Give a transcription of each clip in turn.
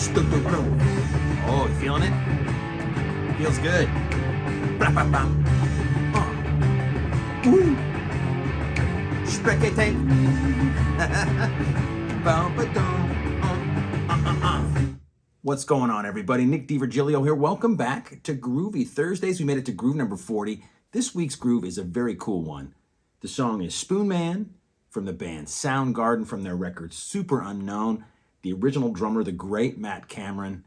Oh, you feeling it? Feels good. What's going on, everybody? Nick DiVirgilio here. Welcome back to Groovy Thursdays. We made it to groove number 40. This week's groove is a very cool one. The song is Spoonman from the band Soundgarden from their record Superunknown. The original drummer, the great Matt Cameron.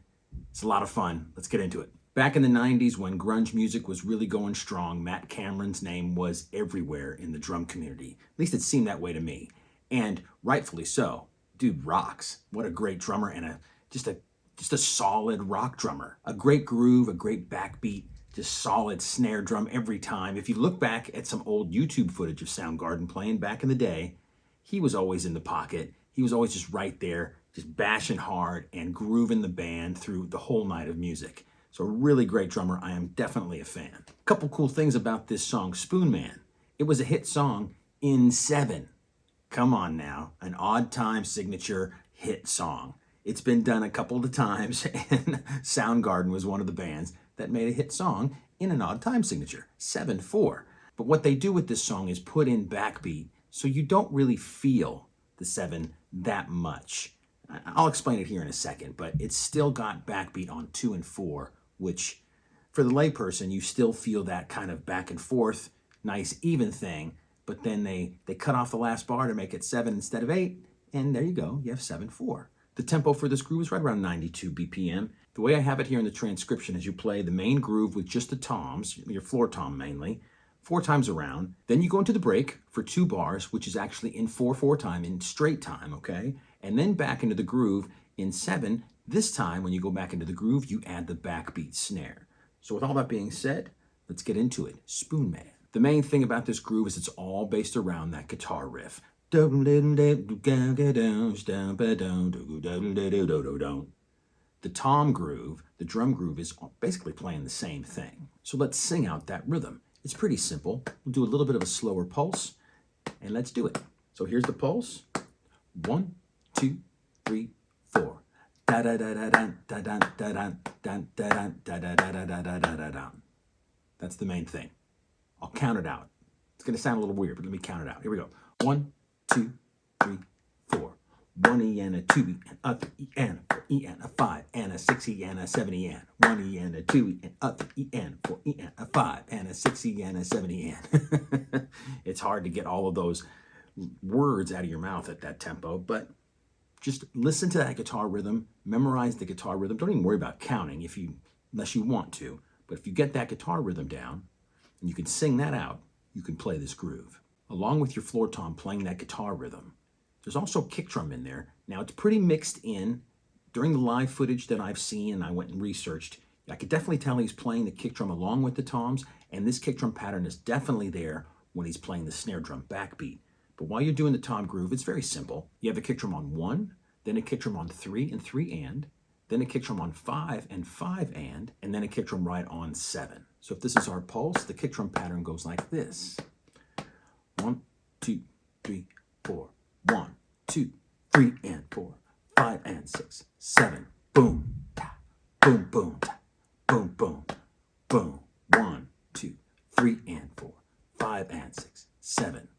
It's a lot of fun. Let's get into it. Back in the 90s, when grunge music was really going strong, Matt Cameron's name was everywhere in the drum community. At least it seemed that way to me. And rightfully so. Dude rocks. What a great drummer and just a solid rock drummer. A great groove, a great backbeat, just solid snare drum every time. If you look back at some old YouTube footage of Soundgarden playing back in the day, he was always in the pocket. He was always just right there, just bashing hard and grooving the band through the whole night of music. So a really great drummer. I am definitely a fan. A couple cool things about this song, Spoonman. It was a hit song in 7. Come on now, an odd time signature hit song. It's been done a couple of times, and Soundgarden was one of the bands that made a hit song in an odd time signature, 7/4. But what they do with this song is put in backbeat, so you don't really feel the 7 that much. I'll explain it here in a second, but it's still got backbeat on 2 and 4, which for the layperson, you still feel that kind of back and forth, nice even thing, but then they cut off the last bar to make it 7 instead of 8, and there you go, you have 7/4. The tempo for this groove is right around 92 BPM. The way I have it here in the transcription is you play the main groove with just the toms, your floor tom mainly, 4 times around. Then you go into the break for 2 bars, which is actually in 4/4 time, in straight time, okay? And then back into the groove in 7. This time, when you go back into the groove, you add the backbeat snare. So with all that being said, let's get into it. Spoonman. The main thing about this groove is it's all based around that guitar riff. The tom groove, the drum groove, is basically playing the same thing. So let's sing out that rhythm. It's pretty simple. We'll do a little bit of a slower pulse, and let's do it. So here's the pulse. 1, 2, 3, 4. Da da da da da da da da da da da da da da da da da. That's the main thing. I'll count it out. It's going to sound a little weird, but let me count it out. Here we go. 1, 2, 3, 4. 1 E and a 2 E and a 3 E and a 4 E and a 5 and a 6 E and a 7 E and 1 E and a 2 E and a 3 E and 4 E and a 5 and a 6 E and a 7 E and. It's hard to get all of those words out of your mouth at that tempo, but just listen to that guitar rhythm, memorize the guitar rhythm. Don't even worry about counting unless you want to. But if you get that guitar rhythm down and you can sing that out, you can play this groove. Along with your floor tom playing that guitar rhythm, there's also kick drum in there. Now it's pretty mixed in. During the live footage that I've seen and I went and researched, I could definitely tell he's playing the kick drum along with the toms, and this kick drum pattern is definitely there when he's playing the snare drum backbeat. But while you're doing the tom groove, it's very simple. You have a kick drum on 1, then a kick drum on 3 and 3 and, then a kick drum on 5 and 5 and then a kick drum right on 7. So if this is our pulse, the kick drum pattern goes like this. 1, 2, 3, 4. 1, 2, 3 and 4. 5 and 6, 7. Boom, ta, boom, boom, ta, boom, boom, boom. 1, 2, 3 and 4. 5 and 6, 7.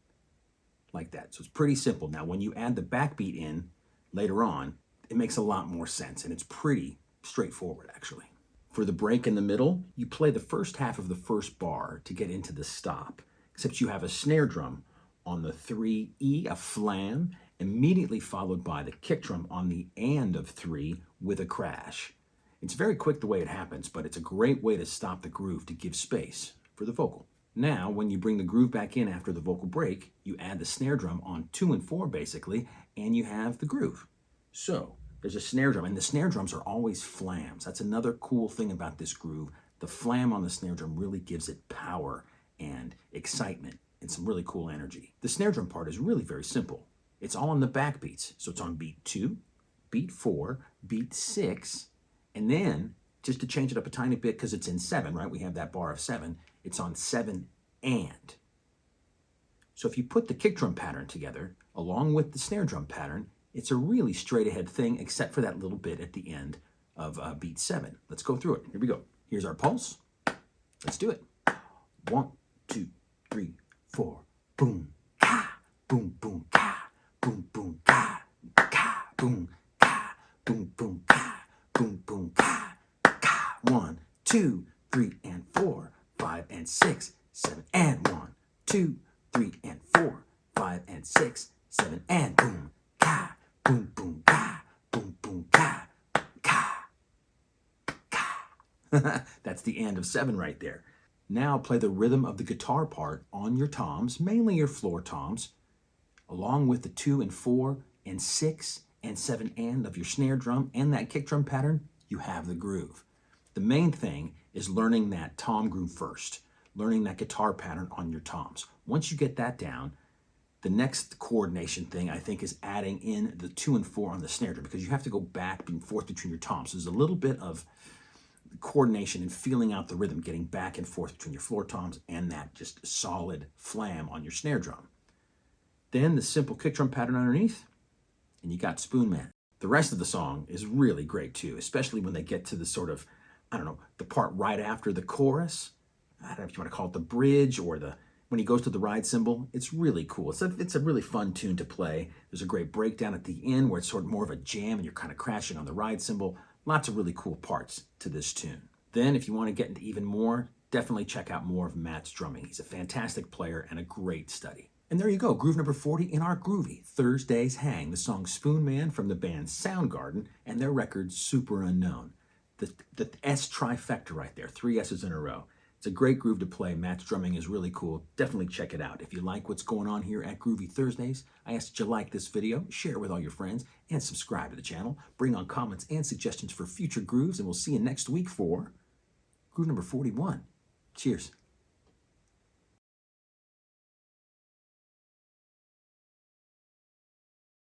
Like that. So it's pretty simple. Now, when you add the backbeat in later on, it makes a lot more sense, and it's pretty straightforward, actually. For the break in the middle, you play the first half of the first bar to get into the stop, except you have a snare drum on the 3E, a flam, immediately followed by the kick drum on the and of 3 with a crash. It's very quick the way it happens, but it's a great way to stop the groove to give space for the vocal. Now, when you bring the groove back in after the vocal break, you add the snare drum on 2 and 4 basically, and you have the groove. So there's a snare drum, and the snare drums are always flams. That's another cool thing about this groove. The flam on the snare drum really gives it power and excitement and some really cool energy. The snare drum part is really very simple. It's all on the backbeats. So it's on beat 2, beat 4, beat 6, and then, just to change it up a tiny bit because it's in 7, right? We have that bar of 7. It's on 7 and. So if you put the kick drum pattern together, along with the snare drum pattern, it's a really straight ahead thing, except for that little bit at the end of beat 7. Let's go through it. Here we go. Here's our pulse. Let's do it. 1, 2, 3, 4. Boom, ka, boom, boom, ka, boom, boom, ka, ka, boom, ka, boom, boom, ka, boom, boom, ka, ka. 1, 2, 3, and 4, 5, and 6, 7, and 1, 2, 3, and 4, 5, and 6, 7, and boom, ka, boom, boom, ka, boom, boom, ka, ka, ka. That's the end of 7 right there. Now play the rhythm of the guitar part on your toms, mainly your floor toms, along with the 2 and 4 and 6 and 7 and of your snare drum and that kick drum pattern. You have the groove. The main thing is learning that tom groove first, learning that guitar pattern on your toms. Once you get that down, the next coordination thing I think is adding in the 2 and 4 on the snare drum, because you have to go back and forth between your toms. So there's a little bit of coordination and feeling out the rhythm, getting back and forth between your floor toms and that just solid flam on your snare drum. Then the simple kick drum pattern underneath, and you got Spoonman. The rest of the song is really great too, especially when they get to the sort of, I don't know, the part right after the chorus. I don't know if you want to call it the bridge or when he goes to the ride cymbal. It's really cool. It's a really fun tune to play. There's a great breakdown at the end where it's sort of more of a jam and you're kind of crashing on the ride cymbal. Lots of really cool parts to this tune. Then if you want to get into even more, definitely check out more of Matt's drumming. He's a fantastic player and a great study. And there you go, groove number 40 in our Groovy Thursdays Hang, the song Spoonman from the band Soundgarden and their record Superunknown. The S trifecta right there, 3 S's in a row. It's a great groove to play. Matt's drumming is really cool. Definitely check it out. If you like what's going on here at Groovy Thursdays, I ask that you like this video, share it with all your friends, and subscribe to the channel. Bring on comments and suggestions for future grooves, and we'll see you next week for groove number 41. Cheers.